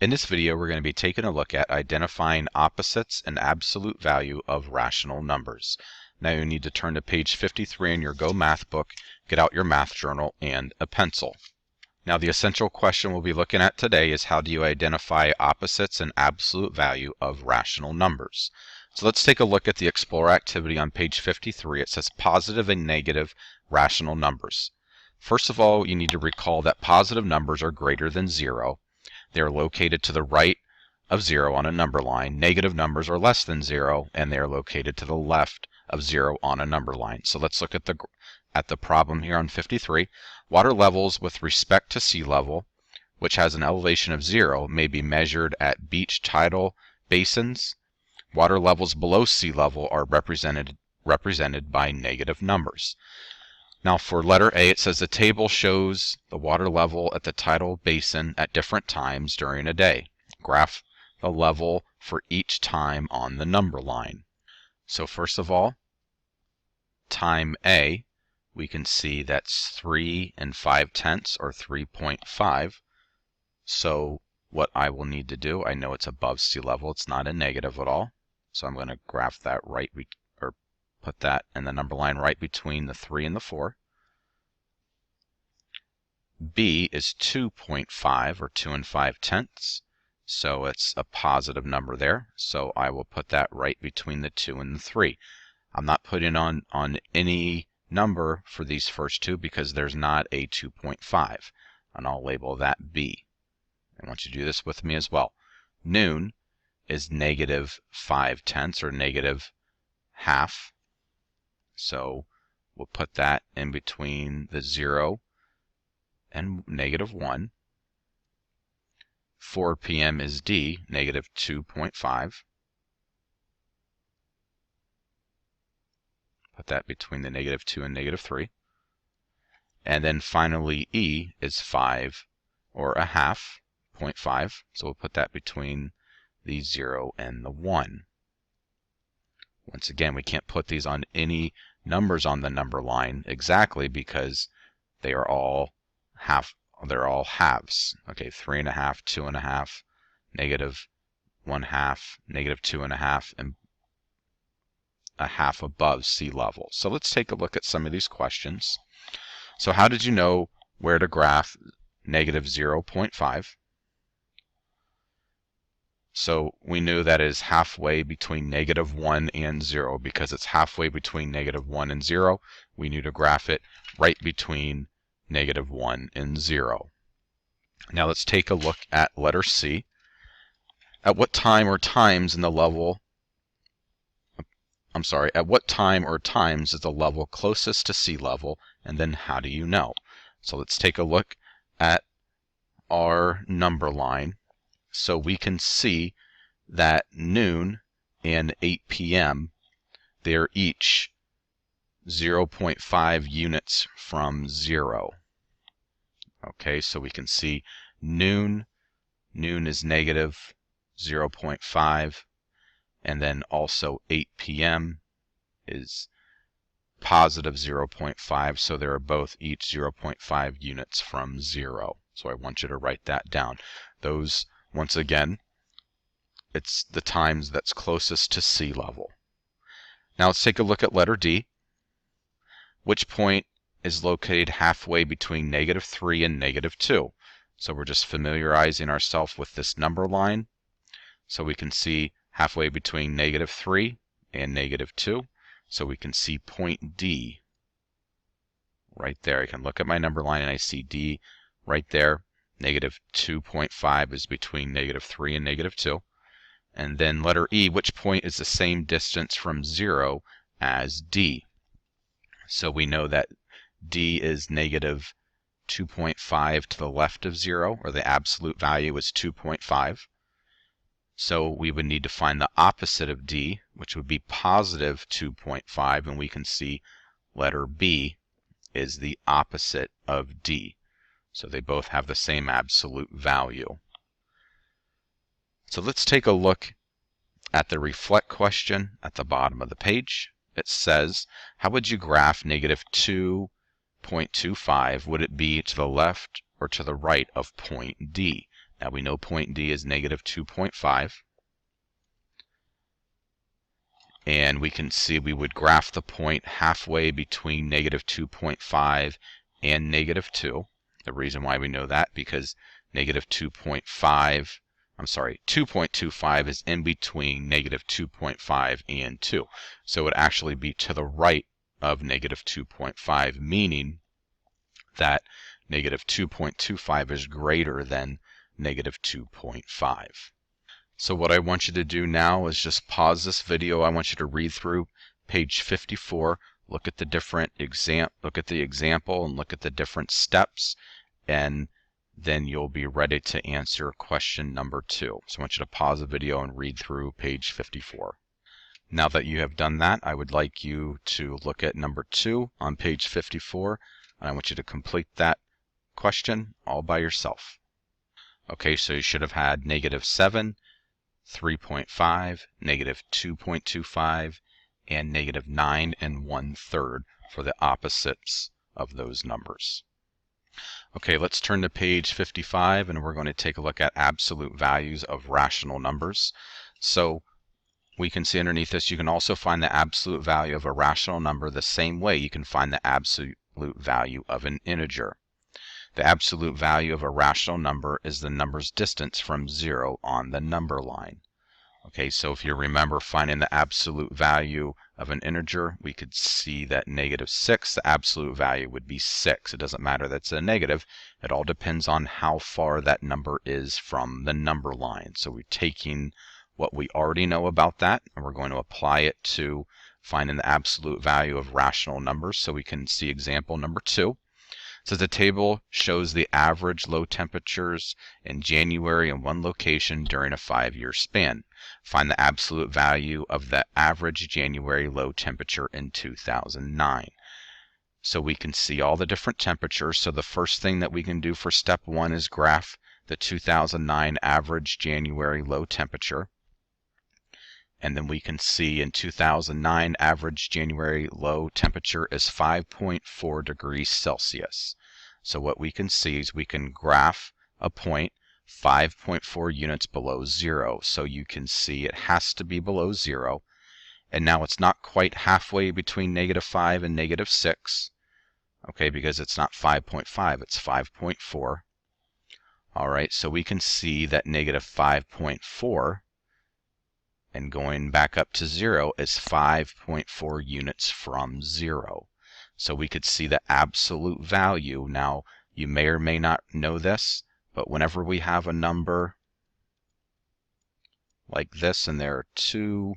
In this video, we're going to be taking a look at identifying opposites and absolute value of rational numbers. Now you need to turn to page 53 in your Go Math book, get out your math journal, and a pencil. Now the essential question we'll be looking at today is how do you identify opposites and absolute value of rational numbers? So let's take a look at the Explore activity on page 53. It says positive and negative rational numbers. First of all, you need to recall that positive numbers are greater than 0. They are located to the right of 0 on a number line. Negative numbers are less than 0, and they are located to the left of 0 on a number line. So let's look at the problem here on 53. Water levels with respect to sea level, which has an elevation of 0, may be measured at beach tidal basins. Water levels below sea level are represented by negative numbers. Now for letter A, it says the table shows the water level at the tidal basin at different times during a day. Graph the level for each time on the number line. So first of all, time A, we can see that's 3 5/10 or 3.5. So what I will need to do, I know it's above sea level, it's not a negative at all. So I'm going to graph that put that in the number line right between the 3 and the 4. B is 2.5 or 2 5/10, so it's a positive number there. So I will put that right between the 2 and the 3. I'm not putting on any number for these first two because there's not a 2.5, and I'll label that B. I want you to do this with me as well. Noon is negative 5/10 or negative half. So we'll put that in between the 0 and negative 1. 4 p.m. is D, negative 2.5. Put that between the negative 2 and negative 3. And then finally E is 5 or a half, 0.5. So we'll put that between the 0 and the 1. Once again, we can't put these on any numbers on the number line exactly because they are all halves. Okay, 3.5, 2.5, negative 1/2, negative 2.5, and a half above sea level. So let's take a look at some of these questions. So how did you know where to graph negative 0.5? So we knew that is halfway between negative 1 and 0. Because it's halfway between negative 1 and 0, we knew to graph it right between negative 1 and 0. Now let's take a look at letter C. At what time or times in the level, at what time or times is the level closest to sea level, and then how do you know? So let's take a look at our number line. So we can see that noon and 8 p.m., they're each 0.5 units from 0. Okay, so we can see noon is negative 0.5, and then also 8 p.m. is positive 0.5, so they are both each 0.5 units from 0. So I want you to write that down. Those, once again, it's the times that's closest to sea level. Now let's take a look at letter D. Which point is located halfway between negative 3 and negative 2? So we're just familiarizing ourselves with this number line. So we can see halfway between negative 3 and negative 2. So we can see point D right there. I can look at my number line and I see D right there. Negative 2.5 is between negative 3 and negative 2. And then letter E, which point is the same distance from 0 as D? So we know that D is negative 2.5 to the left of 0, or the absolute value is 2.5. So we would need to find the opposite of D, which would be positive 2.5, and we can see letter B is the opposite of D. So they both have the same absolute value. So let's take a look at the reflect question at the bottom of the page. It says, how would you graph negative 2.25? Would it be to the left or to the right of point D? Now we know point D is negative 2.5. And we can see we would graph the point halfway between negative 2.5 and negative 2. The reason why we know that, because negative 2.5, I'm sorry, 2.25 is in between negative 2.5 and 2. So it would actually be to the right of negative 2.5, meaning that negative 2.25 is greater than negative 2.5. So what I want you to do now is just pause this video. I want you to read through page 54, look at the example and look at the different steps, and then you'll be ready to answer question number 2. So I want you to pause the video and read through page 54. Now that you have done that, I would like you to look at number 2 on page 54, and I want you to complete that question all by yourself. Okay, so you should have had negative 7, 3.5, negative 2.25, and negative 9 1/3 for the opposites of those numbers. Okay, let's turn to page 55, and we're going to take a look at absolute values of rational numbers. So we can see underneath this, you can also find the absolute value of a rational number the same way you can find the absolute value of an integer. The absolute value of a rational number is the number's distance from 0 on the number line. Okay, so if you remember finding the absolute value of an integer, we could see that negative 6, the absolute value would be 6. It doesn't matter that it's a negative. It all depends on how far that number is from the number line. So we're taking what we already know about that, and we're going to apply it to finding the absolute value of rational numbers. So we can see example number 2. So the table shows the average low temperatures in January in one location during a 5-year span. Find the absolute value of the average January low temperature in 2009. So we can see all the different temperatures. So the first thing that we can do for step 1 is graph the 2009 average January low temperature. And then we can see in 2009 average January low temperature is 5.4 degrees Celsius. So what we can see is we can graph a point 5.4 units below 0. So you can see it has to be below 0. And now it's not quite halfway between negative 5 and negative 6. Okay, because it's not 5.5, it's 5.4. All right, so we can see that negative 5.4 and going back up to 0 is 5.4 units from 0. So we could see the absolute value. Now, you may or may not know this, but whenever we have a number like this and there are 2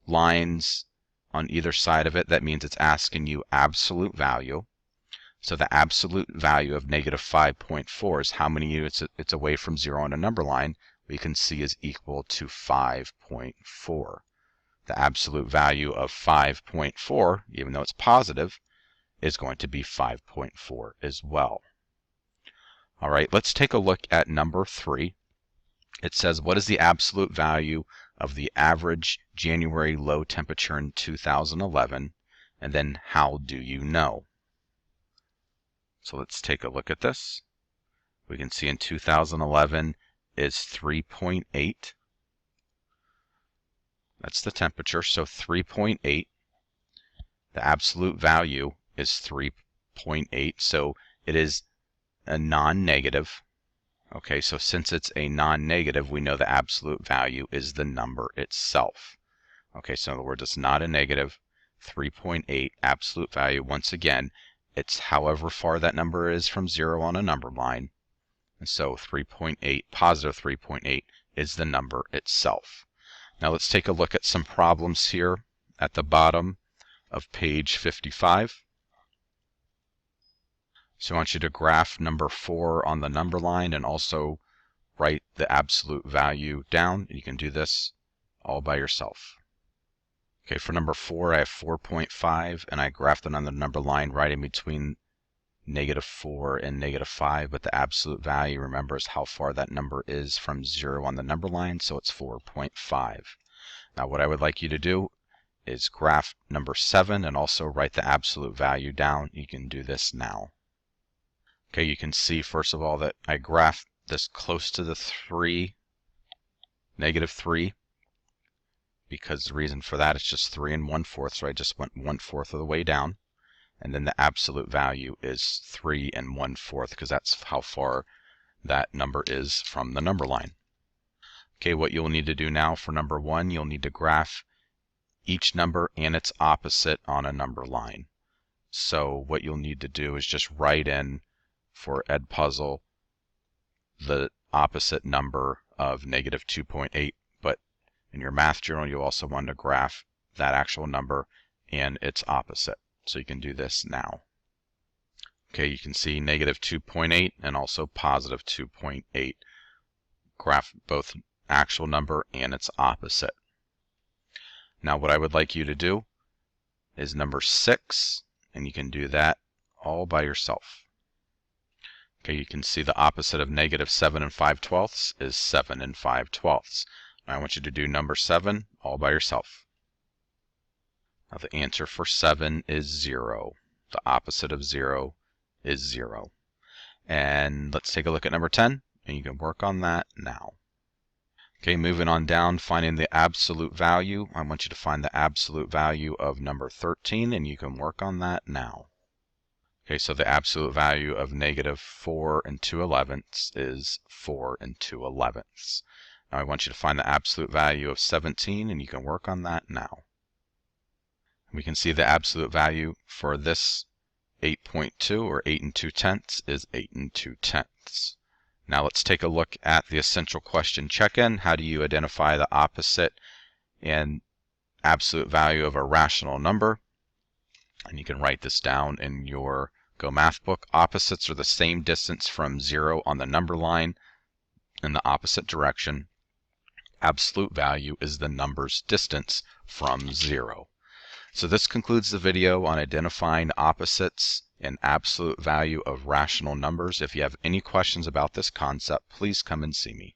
lines on either side of it, that means it's asking you absolute value. So the absolute value of negative 5.4 is how many units it's away from 0 on a number line. We can see is equal to 5.4. The absolute value of 5.4, even though it's positive, is going to be 5.4 as well. All right, let's take a look at number 3. It says, what is the absolute value of the average January low temperature in 2011? And then how do you know? So let's take a look at this. We can see in 2011 is 3.8. That's the temperature, so 3.8. The absolute value is 3.8, so it is a non-negative. Okay, so since it's a non-negative, we know the absolute value is the number itself. Okay, so in other words, it's not a negative. 3.8 absolute value, once again, it's however far that number is from 0 on a number line. And so 3.8, positive 3.8, is the number itself. Now let's take a look at some problems here at the bottom of page 55. So I want you to graph number 4 on the number line and also write the absolute value down. You can do this all by yourself. Okay, for number 4, I have 4.5, and I graphed it on the number line right in between negative 4 and negative 5, but the absolute value, remember, is how far that number is from 0 on the number line, so it's 4.5. Now what I would like you to do is graph number 7 and also write the absolute value down. You can do this now. Okay, you can see first of all that I graphed this close to the 3, -3, because the reason for that is just 3 1/4, so I just went 1/4 of the way down. And then the absolute value is 3 1/4, because that's how far that number is from the number line. Okay, what you'll need to do now for number 1, you'll need to graph each number and its opposite on a number line. So what you'll need to do is just write in for Edpuzzle the opposite number of -2.8, but in your math journal you'll also want to graph that actual number and its opposite. So you can do this now. Okay, you can see -2.8 and also +2.8. Graph both actual number and its opposite. Now what I would like you to do is number 6, and you can do that all by yourself. Okay, you can see the opposite of -7 5/12 is 7 5/12. Now I want you to do number 7 all by yourself. Now the answer for 7 is 0. The opposite of 0 is 0. And let's take a look at number 10, and you can work on that now. Okay, moving on down, finding the absolute value. I want you to find the absolute value of number 13, and you can work on that now. Okay, so the absolute value of -4 2/11 is 4 2/11. Now I want you to find the absolute value of 17, and you can work on that now. We can see the absolute value for this 8.2, or 8 2/10, is 8 2/10. Now let's take a look at the essential question check-in. How do you identify the opposite and absolute value of a rational number? And you can write this down in your Go Math book. Opposites are the same distance from 0 on the number line in the opposite direction. Absolute value is the number's distance from 0. So this concludes the video on identifying opposites and absolute value of rational numbers. If you have any questions about this concept, please come and see me.